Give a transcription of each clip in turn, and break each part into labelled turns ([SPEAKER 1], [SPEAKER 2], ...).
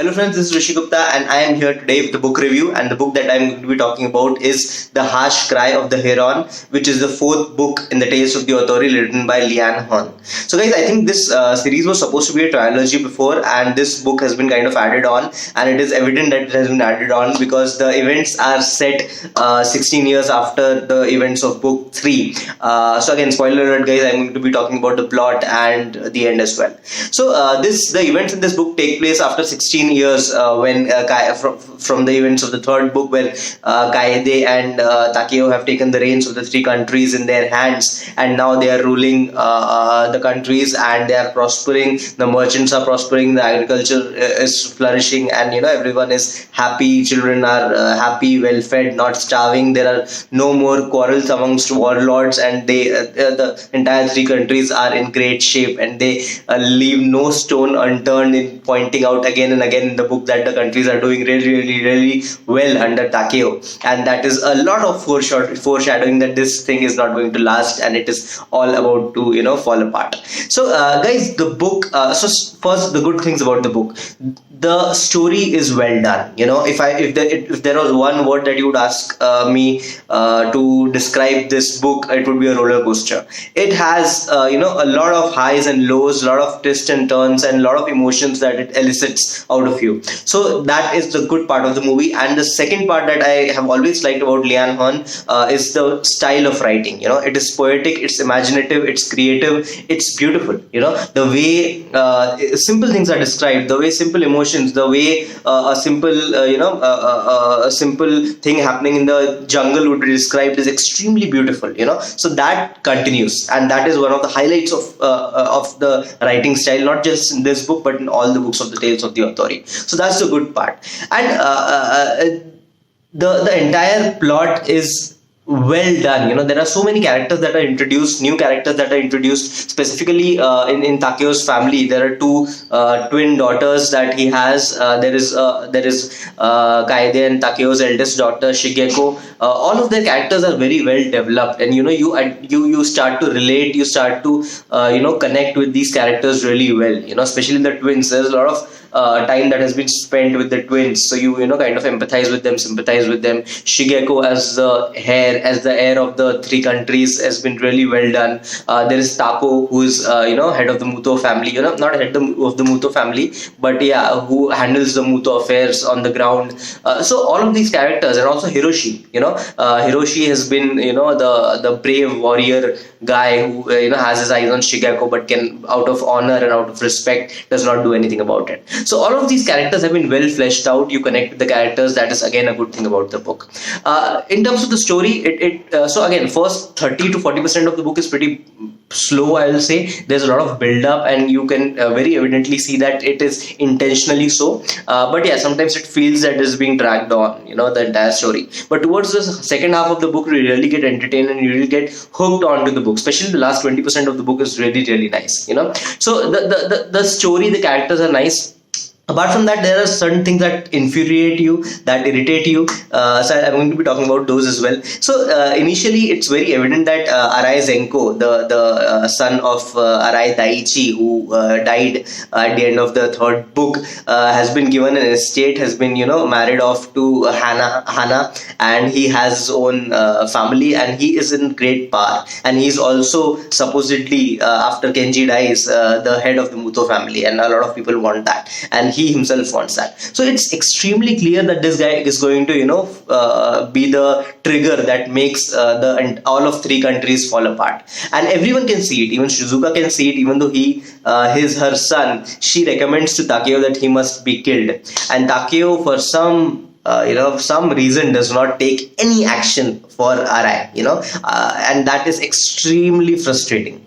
[SPEAKER 1] Hello friends, this is Rishi Gupta and I am here today with the book review, and the book that I am going to be talking about is The Harsh Cry of the Heron, which is the fourth book in the Tales of the Otori written by Lian Hearn. So guys, I think this series was supposed to be a trilogy before, and this book has been kind of added on, and it is evident that it has been added on because the events are set 16 years after the events of book 3. So again, spoiler alert guys, I am going to be talking about the plot and the end as well. So the events in this book take place after 16 years when from the events of the third book, where Kaede and Takeo have taken the reins of the three countries in their hands, and now they are ruling the countries, and they are prospering. The merchants are prospering, the agriculture is flourishing, and everyone is happy. Children are happy, well fed, not starving. There are no more quarrels amongst warlords, and the entire three countries are in great shape, and they leave no stone unturned in pointing out again and again in the book that the countries are doing really well under Takeo, and that is a lot of foreshadowing that this thing is not going to last, and it is all about to fall apart. So guys, the book, so first, the good things about the book: the story is well done. If there was one word that you would ask me to describe this book, it would be a roller coaster. It has a lot of highs and lows, a lot of twists and turns, and a lot of emotions that it elicits out of you. So that is the good part of the movie. And the second part that I have always liked about Lian Hearn is the style of writing. It is poetic, it's imaginative, it's creative, it's beautiful. The way simple things are described, the way simple emotions, the way a simple thing happening in the jungle would be described is extremely beautiful. So that continues, and that is one of the highlights of the writing style, not just in this book but in all the books of the Tales of the Otori. So that's the good part. And the entire plot is well done. There are so many characters that are introduced, new characters that are introduced. Specifically in Takeo's family, there are two twin daughters that he has. There is Kaede and Takeo's eldest daughter Shigeru. All of their characters are very well developed, and you start to relate, you start to connect with these characters really well. Especially the twins. There's a lot of time that has been spent with the twins, so you kind of empathize with them, sympathize with them. Shigeko as the heir of the three countries has been really well done. There is Tako, who is head of the Muto family, not head of the Muto family, but yeah, who handles the Muto affairs on the ground. So all of these characters, and also Hiroshi. Hiroshi has been the brave warrior guy who has his eyes on Shigeko, but can, out of honor and out of respect, does not do anything about it. So all of these characters have been well fleshed out. You connect with the characters. That is again a good thing about the book. In terms of the story, so again, first 30 to 40% of the book is pretty slow, I will say. There's a lot of build up, and you can very evidently see that it is intentionally so. But yeah, sometimes it feels that it is being dragged on, the entire story. But towards the second half of the book, you really get entertained and you really get hooked onto the book. Especially the last 20% of the book is really nice. So the story, the characters are nice. Apart from that, there are certain things that infuriate you, that irritate you. So I'm going to be talking about those as well. So initially, it's very evident that Arai Zenko, the son of Arai Daiichi, who died at the end of the third book, has been given an estate, has been married off to Hana, and he has his own family, and he is in great power. And he's also supposedly, after Kenji dies, the head of the Muto family, and a lot of people want that, and he himself wants that. So it's extremely clear that this guy is going to be the trigger that makes all of three countries fall apart, and everyone can see it. Even Shizuka can see it, even though her son, she recommends to Takeo that he must be killed, and Takeo, for some reason, does not take any action for Arai, and that is extremely frustrating.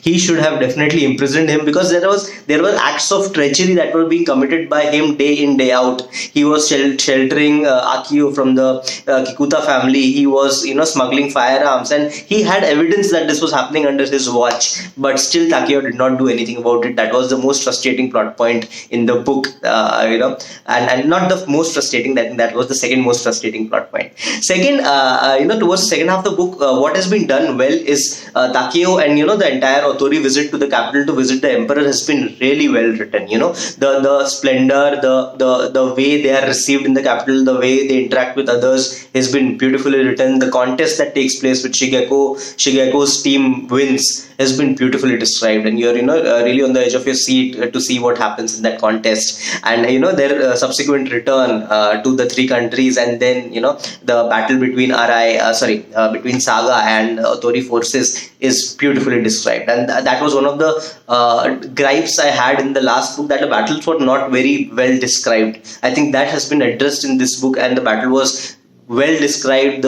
[SPEAKER 1] He should have definitely imprisoned him, because there were acts of treachery that were being committed by him day in, day out. He was sheltering Akio from the Kikuta family. He was smuggling firearms, and he had evidence that this was happening under his watch, but still Takeo did not do anything about it. That was the most frustrating plot point in the book, and not the most frustrating, that was the second most frustrating plot point. Second, towards the second half of the book, what has been done well is Takeo and the entire Otori visit to the capital to visit the emperor has been really well written. The splendor, the way they are received in the capital, the way they interact with others has been beautifully written. The contest that takes place with Shigeko's team wins has been beautifully described, and you're really on the edge of your seat to see what happens in that contest, and their subsequent return to the three countries, and then the battle between between Saga and Otori forces is beautifully described. And that was one of the gripes I had in the last book, that the battles were not very well described. I think that has been addressed in this book, and the battle was well described.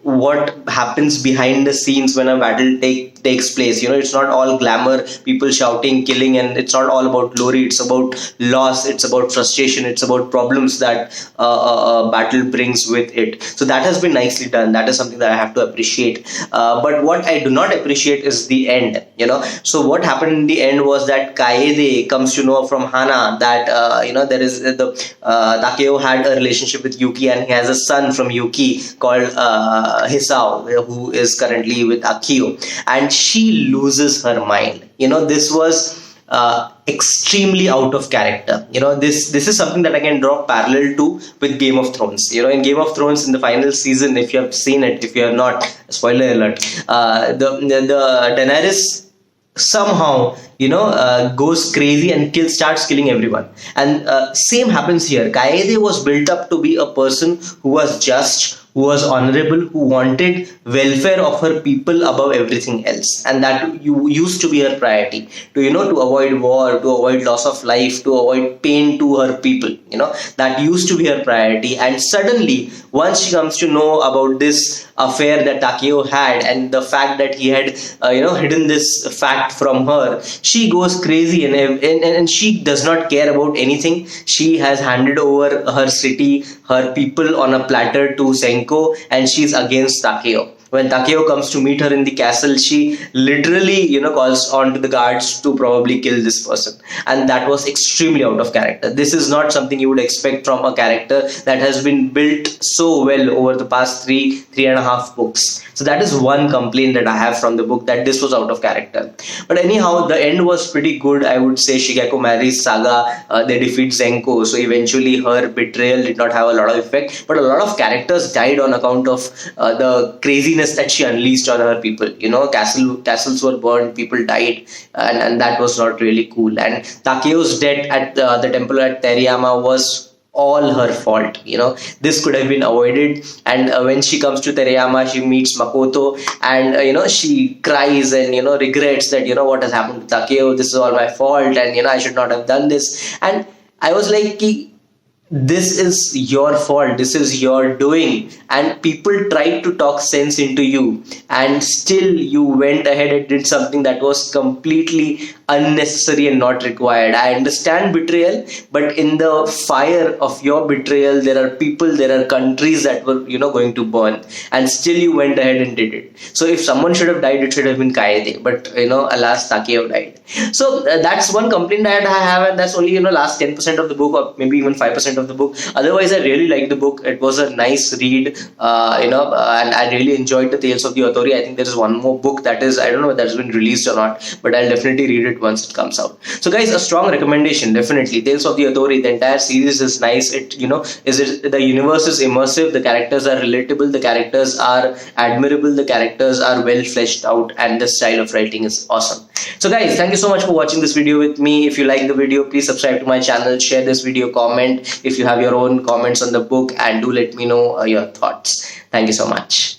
[SPEAKER 1] What happens behind the scenes when a battle takes place. It's not all glamour, people shouting, killing, and it's not all about glory. It's about loss, it's about frustration, it's about problems that a battle brings with it. So that has been nicely done. That is something that I have to appreciate. But what I do not appreciate is the end. So what happened in the end was that Kaede comes to know from Hana that there is Takeo had a relationship with Yuki, and he has a son from Yuki called Hisao, who is currently with Akio, and she loses her mind. This was extremely out of character. This is something that I can draw parallel to with Game of Thrones. In Game of Thrones, in the final season, if you have seen it, if you have not, spoiler alert, the Daenerys somehow goes crazy and starts killing everyone, and same happens here. Kaede was built up to be a person who was just, who was honorable, who wanted welfare of her people above everything else, and that used to be her priority, to avoid war, to avoid loss of life, to avoid pain to her people. That used to be her priority. And suddenly, once she comes to know about this affair that Takeo had, and the fact that he had hidden this fact from her, she goes crazy, and she does not care about anything. She has handed over her city, her people on a platter to Senko, and she's against Takeo. When Takeo comes to meet her in the castle, she literally, calls on to the guards to probably kill this person. And that was extremely out of character. This is not something you would expect from a character that has been built so well over the past three and a half books. So that is one complaint that I have from the book, that this was out of character. But anyhow, the end was pretty good. I would say Shigeko marries Saga, they defeat Zenko. So eventually her betrayal did not have a lot of effect. But a lot of characters died on account of the craziness that she unleashed on her people. Castles were burned, people died, and that was not really cool. And Takeo's death at the temple at Teriyama was all her fault. This could have been avoided. And when she comes to Teriyama, she meets Makoto, and she cries and regrets that what has happened to Takeo, this is all my fault, and I should not have done this. And I was like, this is your fault, this is your doing, and people tried to talk sense into you, and still you went ahead and did something that was completely unnecessary and not required. I understand betrayal, but in the fire of your betrayal, there are people, there are countries that were going to burn, and still you went ahead and did it. So if someone should have died, it should have been Kaede, but alas, Takeo died. So that's one complaint that I have, and that's only last 10% of the book, or maybe even 5% of the book. Otherwise, I really liked the book. It was a nice read, and I really enjoyed the Tales of the Otori. I think there is one more book that is, I don't know if that's been released or not, but I'll definitely read it once it comes out. So guys, a strong recommendation, definitely. Tales of the Otori, the entire series is nice. The universe is immersive, the characters are relatable, the characters are admirable, the characters are well fleshed out, and the style of writing is awesome. So guys, thank you so much for watching this video with me. If you like the video, please subscribe to my channel, share this video, comment if you have your own comments on the book, and do let me know your thoughts. Thank you so much.